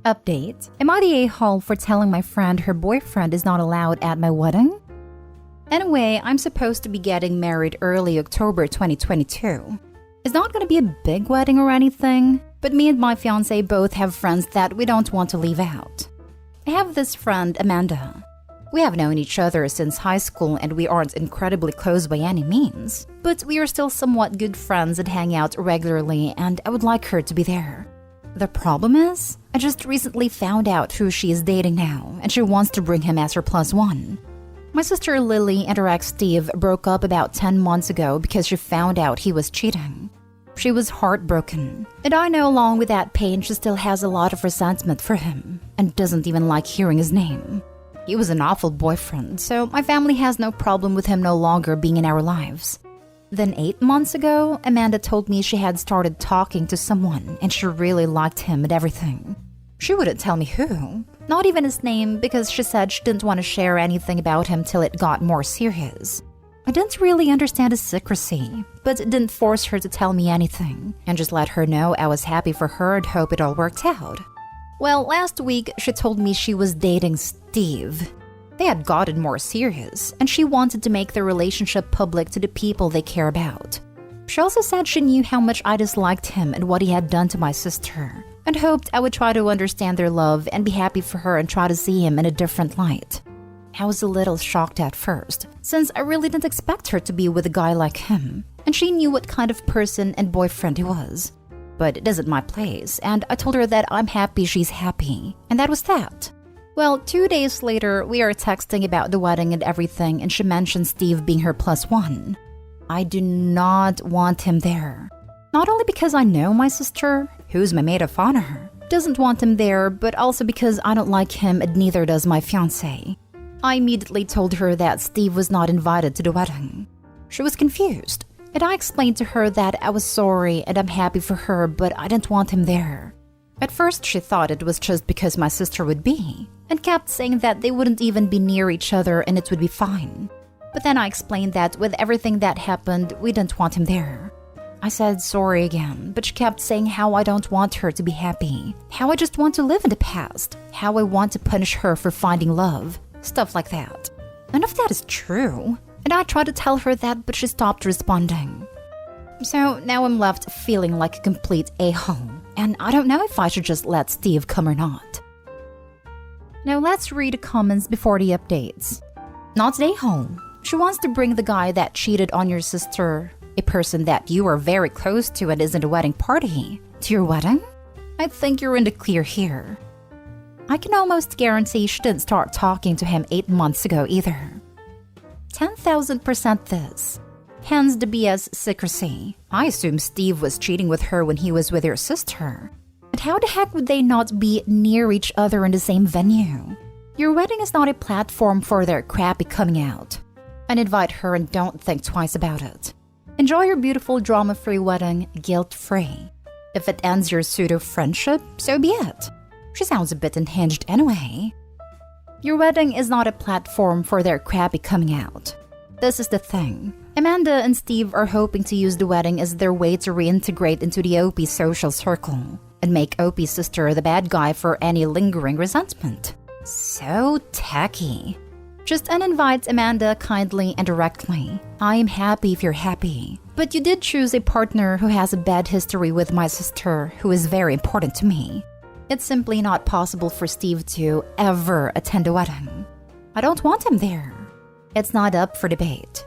Update. Am I the a-hole for telling my friend her boyfriend is not allowed at my wedding? Anyway, I'm supposed to be getting married early October 2022. It's not gonna be a big wedding or anything, but me and my fiance both have friends that we don't want to leave out. I have this friend, Amanda. We have known each other since high school and we aren't incredibly close by any means, but we are still somewhat good friends and hang out regularly, and I would like her to be there. The problem is, I just recently found out who she is dating now, and she wants to bring him as her plus one. My sister Lily and her ex Steve broke up about 10 months ago because she found out he was cheating. She was heartbroken, and I know along with that pain she still has a lot of resentment for him, and doesn't even like hearing his name. He was an awful boyfriend, so my family has no problem with him no longer being in our lives. Then 8 months ago, Amanda told me she had started talking to someone and she really liked him and everything. She wouldn't tell me who, not even his name, because she said she didn't want to share anything about him till it got more serious. I didn't really understand his secrecy, but it didn't force her to tell me anything, and just let her know I was happy for her and hope it all worked out. Well, last week she told me she was dating Steve. They had gotten more serious, and she wanted to make their relationship public to the people they care about. She also said she knew how much I disliked him and what he had done to my sister, and hoped I would try to understand their love and be happy for her and try to see him in a different light. I was a little shocked at first, since I really didn't expect her to be with a guy like him, and she knew what kind of person and boyfriend he was. But it isn't my place, and I told her that I'm happy she's happy, and that was that. Well, 2 days later, we are texting about the wedding and everything, and she mentioned Steve being her plus one. I do not want him there. Not only because I know my sister, who's my maid of honor, doesn't want him there, but also because I don't like him and neither does my fiancé. I immediately told her that Steve was not invited to the wedding. She was confused, and I explained to her that I was sorry and I'm happy for her, but I didn't want him there. At first, she thought it was just because my sister would be, and kept saying that they wouldn't even be near each other and it would be fine. But then I explained that with everything that happened, we didn't want him there. I said sorry again, but she kept saying how I don't want her to be happy, how I just want to live in the past, how I want to punish her for finding love, stuff like that. None of that is true, and I tried to tell her that, but she stopped responding. So now I'm left feeling like a complete a-hole, and I don't know if I should just let Steve come or not. Now let's read the comments before the updates. Not the a-hole. She wants to bring the guy that cheated on your sister, a person that you are very close to and is in a wedding party, to your wedding? I think you're in the clear here. I can almost guarantee she didn't start talking to him 8 months ago either. 10,000% this. Hence the BS secrecy. I assume Steve was cheating with her when he was with your sister. But how the heck would they not be near each other in the same venue? Your wedding is not a platform for their crappy coming out. And invite her and don't think twice about it. Enjoy your beautiful drama-free wedding, guilt-free. If it ends your pseudo-friendship, so be it. She sounds a bit unhinged anyway. Your wedding is not a platform for their crappy coming out. This is the thing. Amanda and Steve are hoping to use the wedding as their way to reintegrate into the OP social circle and make OP's sister the bad guy for any lingering resentment. So tacky. Just uninvite Amanda kindly and directly. I am happy if you're happy. But you did choose a partner who has a bad history with my sister, who is very important to me. It's simply not possible for Steve to ever attend a wedding. I don't want him there. It's not up for debate.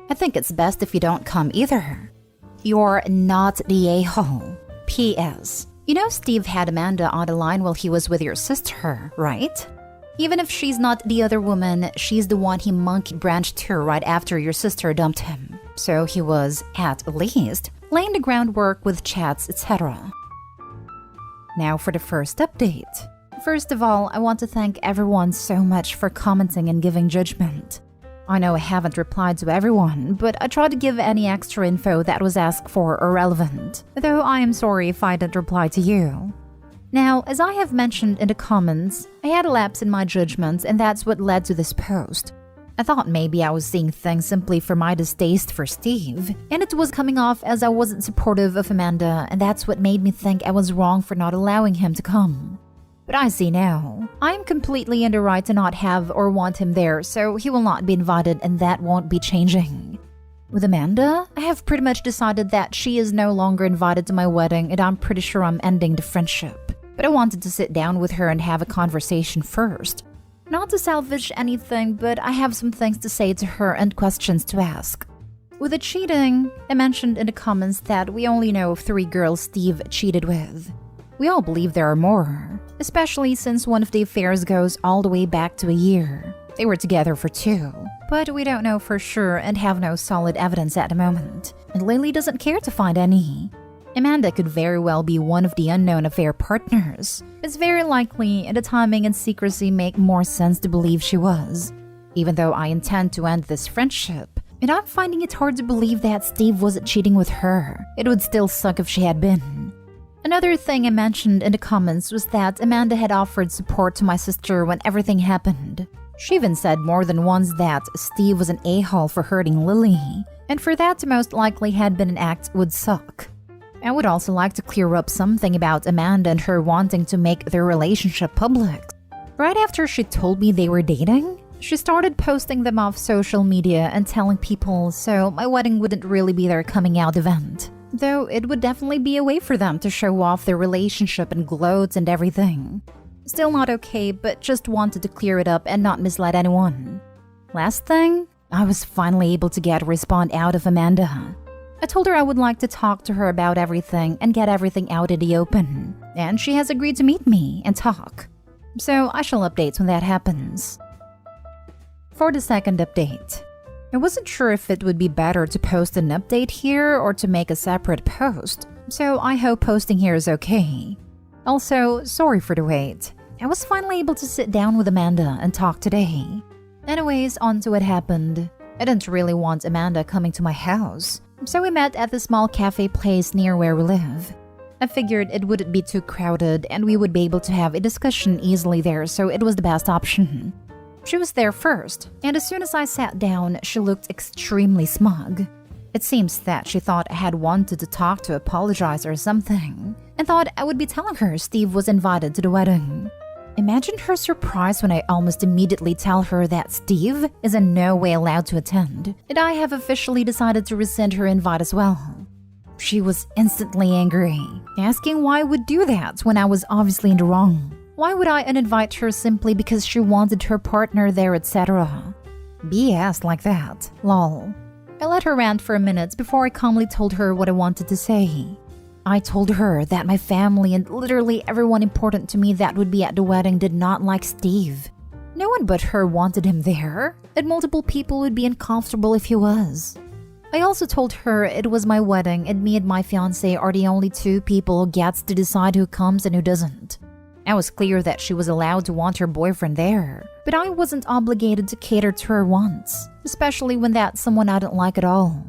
I think it's best if you don't come either. You're not the a-hole. P.S. You know Steve had Amanda on the line while he was with your sister, right? Even if she's not the other woman, she's the one he monkey branched to right after your sister dumped him. So he was, at least, laying the groundwork with chats, etc. Now for the first update. First of all, I want to thank everyone so much for commenting and giving judgment. I know I haven't replied to everyone, but I tried to give any extra info that was asked for or relevant, though I am sorry if I didn't reply to you. Now, as I have mentioned in the comments, I had a lapse in my judgment, and that's what led to this post. I thought maybe I was seeing things simply for my distaste for Steve, and it was coming off as I wasn't supportive of Amanda, and that's what made me think I was wrong for not allowing him to come. But I see now. I'm completely in the right to not have or want him there, so he will not be invited and that won't be changing. With Amanda, I have pretty much decided that she is no longer invited to my wedding and I'm pretty sure I'm ending the friendship. But I wanted to sit down with her and have a conversation first. Not to salvage anything, but I have some things to say to her and questions to ask. With the cheating, I mentioned in the comments that we only know of 3 girls Steve cheated with. We all believe there are more, especially since one of the affairs goes all the way back to a year. They were together for 2, but we don't know for sure and have no solid evidence at the moment, and Lily doesn't care to find any. Amanda could very well be one of the unknown affair partners. It's very likely, and the timing and secrecy make more sense to believe she was. Even though I intend to end this friendship, and I'm finding it hard to believe that Steve wasn't cheating with her. It would still suck if she had been. Another thing I mentioned in the comments was that Amanda had offered support to my sister when everything happened. She even said more than once that Steve was an a-hole for hurting Lily, and for that to most likely had been an act would suck. I would also like to clear up something about Amanda and her wanting to make their relationship public. Right after she told me they were dating, she started posting them off social media and telling people, so my wedding wouldn't really be their coming out event. Though it would definitely be a way for them to show off their relationship and gloats and everything. Still not okay, but just wanted to clear it up and not mislead anyone. Last thing, I was finally able to get a response out of Amanda. I told her I would like to talk to her about everything and get everything out in the open, and she has agreed to meet me and talk. So I shall update when that happens. For the second update, I wasn't sure if it would be better to post an update here or to make a separate post, so I hope posting here is okay. Also, sorry for the wait. I was finally able to sit down with Amanda and talk today. Anyways, on to what happened. I didn't really want Amanda coming to my house, so we met at the small cafe place near where we live. I figured it wouldn't be too crowded and we would be able to have a discussion easily there, so it was the best option. She was there first, and as soon as I sat down, she looked extremely smug. It seems that she thought I had wanted to talk to apologize or something, and thought I would be telling her Steve was invited to the wedding. Imagine her surprise when I almost immediately tell her that Steve is in no way allowed to attend, and I have officially decided to rescind her invite as well. She was instantly angry, asking why I would do that when I was obviously in the wrong. Why would I uninvite her simply because she wanted her partner there, etc.? BS like that, lol. I let her rant for a minute before I calmly told her what I wanted to say. I told her that my family and literally everyone important to me that would be at the wedding did not like Steve. No one but her wanted him there, and multiple people would be uncomfortable if he was. I also told her it was my wedding and me and my fiancé are the only 2 people who gets to decide who comes and who doesn't. I was clear that she was allowed to want her boyfriend there, but I wasn't obligated to cater to her wants, especially when that's someone I didn't like at all.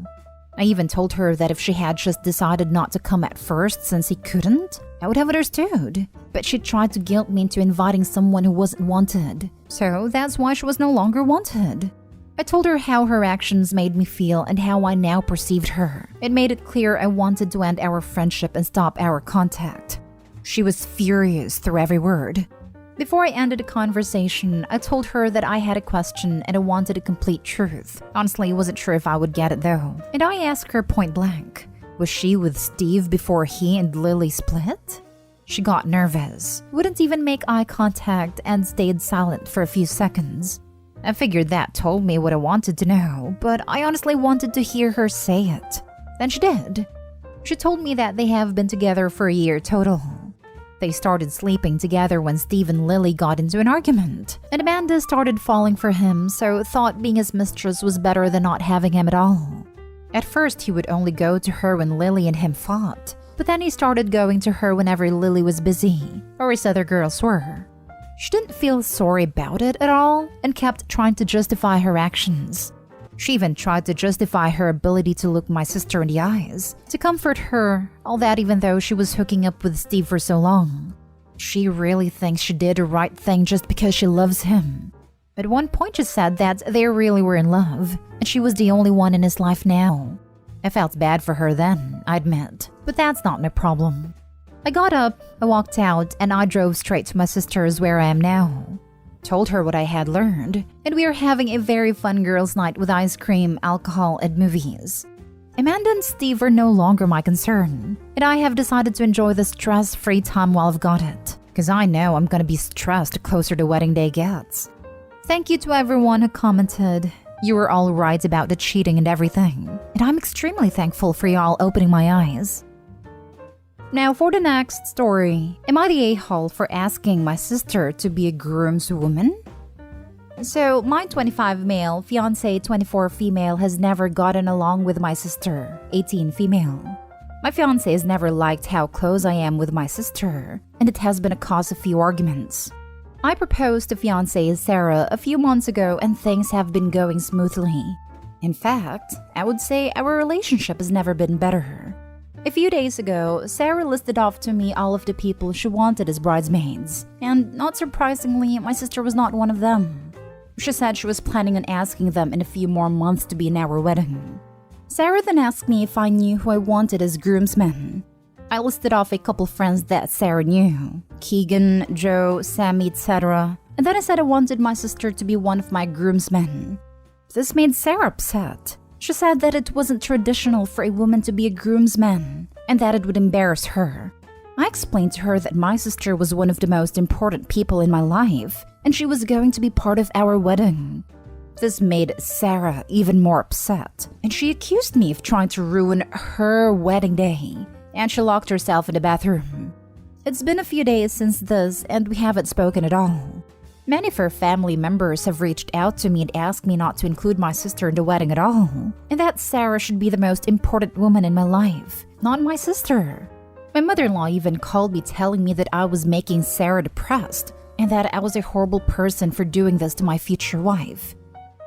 I even told her that if she had just decided not to come at first since he couldn't, I would have understood. But she tried to guilt me into inviting someone who wasn't wanted, so that's why she was no longer wanted. I told her how her actions made me feel and how I now perceived her. It made it clear I wanted to end our friendship and stop our contact. She was furious through every word. Before I ended the conversation, I told her that I had a question and I wanted a complete truth. Honestly, I wasn't sure if I would get it though. And I asked her point blank, was she with Steve before he and Lily split? She got nervous, wouldn't even make eye contact, and stayed silent for a few seconds. I figured that told me what I wanted to know, but I honestly wanted to hear her say it. Then she did. She told me that they have been together for a year total. They started sleeping together when Steve and Lily got into an argument, and Amanda started falling for him, so thought being his mistress was better than not having him at all. At first, he would only go to her when Lily and him fought, but then he started going to her whenever Lily was busy, or his other girls were. She didn't feel sorry about it at all, and kept trying to justify her actions. She even tried to justify her ability to look my sister in the eyes, to comfort her, all that even though she was hooking up with Steve for so long. She really thinks she did the right thing just because she loves him. At one point she said that they really were in love, and she was the only one in his life now. I felt bad for her then, I admit, but that's not my problem. I got up, I walked out, and I drove straight to my sister's where I am now. Told her what I had learned, and we are having a very fun girls' night with ice cream, alcohol, and movies. Amanda and Steve are no longer my concern, and I have decided to enjoy the stress-free time while I've got it, because I know I'm gonna be stressed the closer the wedding day gets. Thank you to everyone who commented. You were all right about the cheating and everything, and I'm extremely thankful for y'all opening my eyes. Now for the next story. Am I the a-hole for asking my sister to be a groomswoman? So, my 25 male, fiancé 24 female has never gotten along with my sister, 18 female. My fiancé has never liked how close I am with my sister, and it has been a cause of few arguments. I proposed to fiancé Sarah a few months ago and things have been going smoothly. In fact, I would say our relationship has never been better. A few days ago, Sarah listed off to me all of the people she wanted as bridesmaids, and not surprisingly, my sister was not one of them. She said she was planning on asking them in a few more months to be in our wedding. Sarah then asked me if I knew who I wanted as groomsmen. I listed off a couple friends that Sarah knew, Keegan, Joe, Sammy, etc. And then I said I wanted my sister to be one of my groomsmen. This made Sarah upset. She said that it wasn't traditional for a woman to be a groomsman, and that it would embarrass her. I explained to her that my sister was one of the most important people in my life, and she was going to be part of our wedding. This made Sarah even more upset, and she accused me of trying to ruin her wedding day, and she locked herself in the bathroom. It's been a few days since this, and we haven't spoken at all. Many of her family members have reached out to me and asked me not to include my sister in the wedding at all, and that Sarah should be the most important woman in my life, not my sister. My mother-in-law even called me telling me that I was making Sarah depressed, and that I was a horrible person for doing this to my future wife.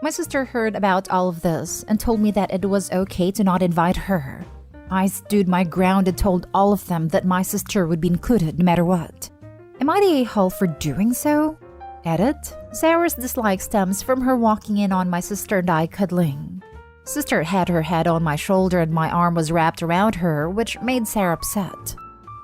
My sister heard about all of this and told me that it was okay to not invite her. I stood my ground and told all of them that my sister would be included no matter what. Am I the a-hole for doing so? Edit. Sarah's dislike stems from her walking in on my sister and I cuddling. Sister had her head on my shoulder and my arm was wrapped around her, which made Sarah upset.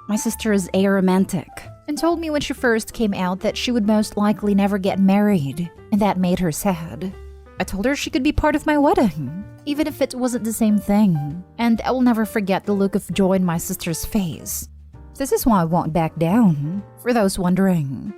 My sister is aromantic and told me when she first came out that she would most likely never get married, and that made her sad. I told her she could be part of my wedding, even if it wasn't the same thing, and I will never forget the look of joy in my sister's face. This is why I won't back down, for those wondering.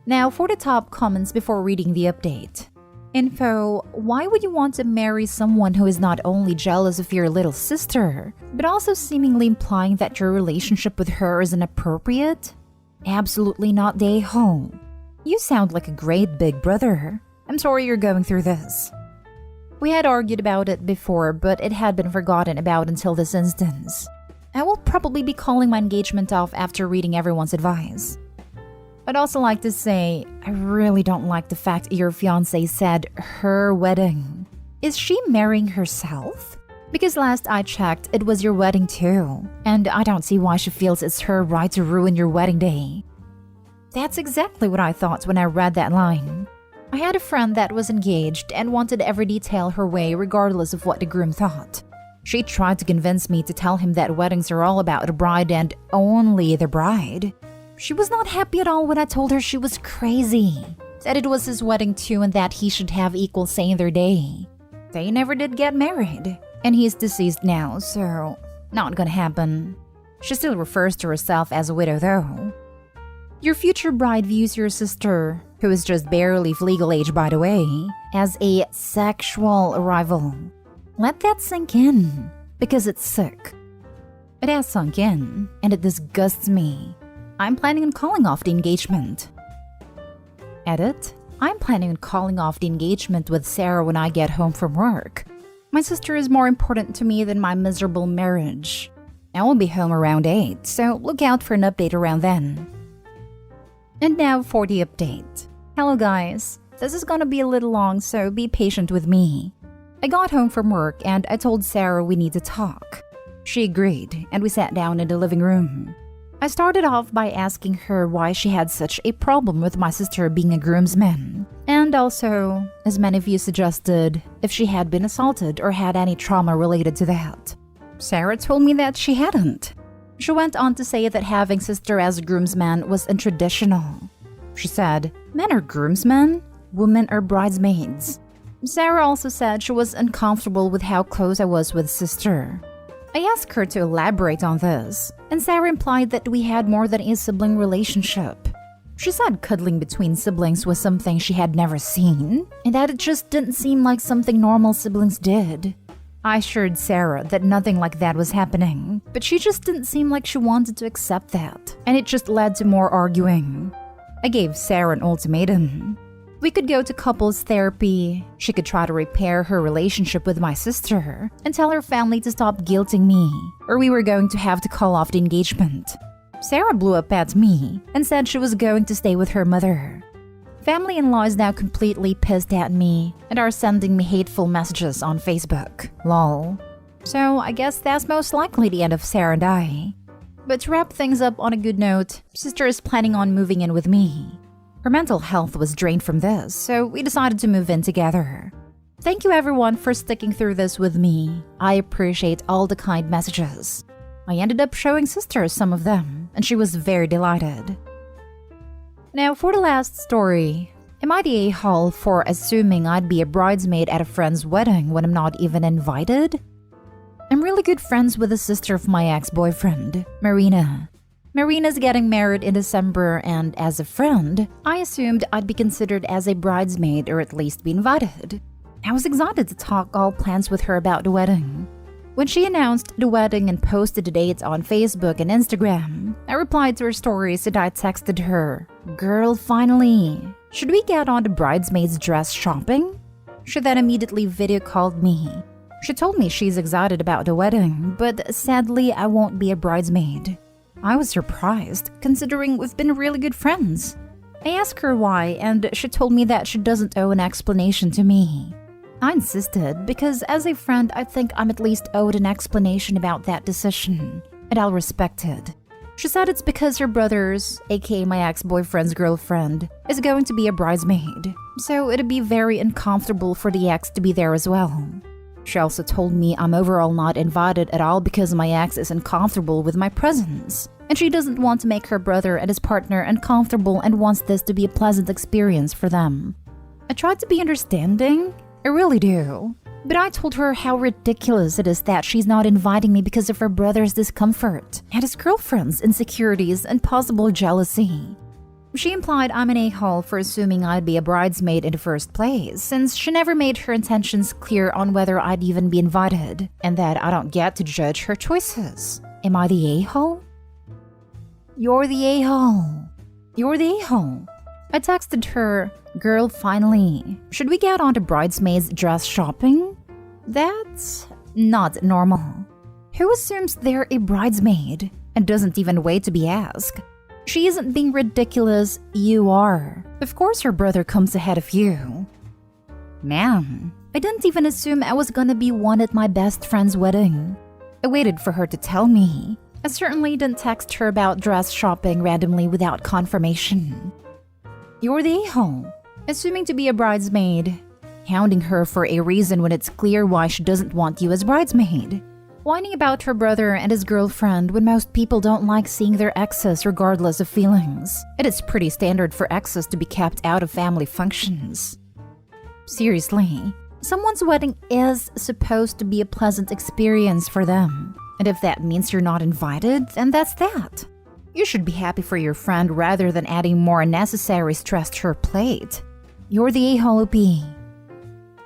Now for the top comments before reading the update. Info: why would you want to marry someone who is not only jealous of your little sister, but also seemingly implying that your relationship with her is inappropriate? Absolutely not, the a-hole. You sound like a great big brother. I'm sorry you're going through this. We had argued about it before, but it had been forgotten about until this instance. I will probably be calling my engagement off after reading everyone's advice. I'd also like to say, I really don't like the fact your fiancé said her wedding. Is she marrying herself? Because last I checked, it was your wedding too, and I don't see why she feels it's her right to ruin your wedding day. That's exactly what I thought when I read that line. I had a friend that was engaged and wanted every detail her way regardless of what the groom thought. She tried to convince me to tell him that weddings are all about the bride and only the bride. She was not happy at all when I told her she was crazy, that it was his wedding too and that he should have equal say in their day. They never did get married, and he's deceased now, so not gonna happen. She still refers to herself as a widow though. Your future bride views your sister, who is just barely of legal age by the way, as a sexual rival. Let that sink in, because it's sick. It has sunk in, and it disgusts me. I'm planning on calling off the engagement. Edit. I'm planning on calling off the engagement with Sarah when I get home from work. My sister is more important to me than my miserable marriage. I will be home around 8, so look out for an update around then. And now for the update. Hello guys. This is gonna be a little long, so be patient with me. I got home from work and I told Sarah we need to talk. She agreed, and we sat down in the living room. I started off by asking her why she had such a problem with my sister being a groomsman, and also, as many of you suggested, if she had been assaulted or had any trauma related to that. Sarah told me that she hadn't. She went on to say that having sister as groomsman was untraditional. She said, "Men are groomsmen, women are bridesmaids." Sarah also said she was uncomfortable with how close I was with sister. I asked her to elaborate on this, and Sarah implied that we had more than a sibling relationship. She said cuddling between siblings was something she had never seen, and that it just didn't seem like something normal siblings did. I assured Sarah that nothing like that was happening, but she just didn't seem like she wanted to accept that, and it just led to more arguing. I gave Sarah an ultimatum. We could go to couples therapy, she could try to repair her relationship with my sister, and tell her family to stop guilting me, or we were going to have to call off the engagement. Sarah blew up at me and said she was going to stay with her mother. Family-in-law is now completely pissed at me and are sending me hateful messages on Facebook. Lol. So I guess that's most likely the end of Sarah and I. But to wrap things up on a good note, sister is planning on moving in with me. Her mental health was drained from this, so we decided to move in together. Thank you everyone for sticking through this with me. I appreciate all the kind messages. I ended up showing sister some of them, and she was very delighted. Now for the last story. Am I the a-hole for assuming I'd be a bridesmaid at a friend's wedding when I'm not even invited? I'm really good friends with the sister of my ex-boyfriend, Marina. Marina's getting married in December, and as a friend, I assumed I'd be considered as a bridesmaid or at least be invited. I was excited to talk all plans with her about the wedding. When she announced the wedding and posted the dates on Facebook and Instagram, I replied to her stories and I texted her, "Girl, finally! Should we get on the bridesmaid's dress shopping?" She then immediately video called me. She told me she's excited about the wedding, but sadly I won't be a bridesmaid. I was surprised, considering we've been really good friends. I asked her why, and she told me that she doesn't owe an explanation to me. I insisted because as a friend, I think I'm at least owed an explanation about that decision, and I'll respect it. She said it's because her brother's, aka my ex-boyfriend's girlfriend, is going to be a bridesmaid, so it'd be very uncomfortable for the ex to be there as well. She also told me I'm overall not invited at all because my ex is uncomfortable with my presence, and she doesn't want to make her brother and his partner uncomfortable and wants this to be a pleasant experience for them. I tried to be understanding, I really do, but I told her how ridiculous it is that she's not inviting me because of her brother's discomfort and his girlfriend's insecurities and possible jealousy. She implied I'm an a-hole for assuming I'd be a bridesmaid in the first place, since she never made her intentions clear on whether I'd even be invited, and that I don't get to judge her choices. Am I the a-hole? You're the a-hole. You're the a-hole. I texted her, "Girl, finally. Should we get on to bridesmaid's dress shopping?" That's not normal. Who assumes they're a bridesmaid and doesn't even wait to be asked? She isn't being ridiculous, you are. Of course her brother comes ahead of you. Man, I didn't even assume I was gonna be one at my best friend's wedding. I waited for her to tell me. I certainly didn't text her about dress shopping randomly without confirmation. You're the a-hole, assuming to be a bridesmaid, hounding her for a reason when it's clear why she doesn't want you as bridesmaid. Whining about her brother and his girlfriend when most people don't like seeing their exes regardless of feelings. It is pretty standard for exes to be kept out of family functions. Seriously, someone's wedding is supposed to be a pleasant experience for them. And if that means you're not invited, then that's that. You should be happy for your friend rather than adding more unnecessary stress to her plate. You're the a-hole, B.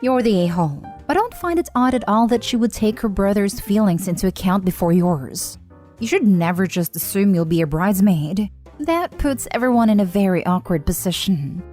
You're the a-hole. I don't find it odd at all that she would take her brother's feelings into account before yours. You should never just assume you'll be a bridesmaid. That puts everyone in a very awkward position.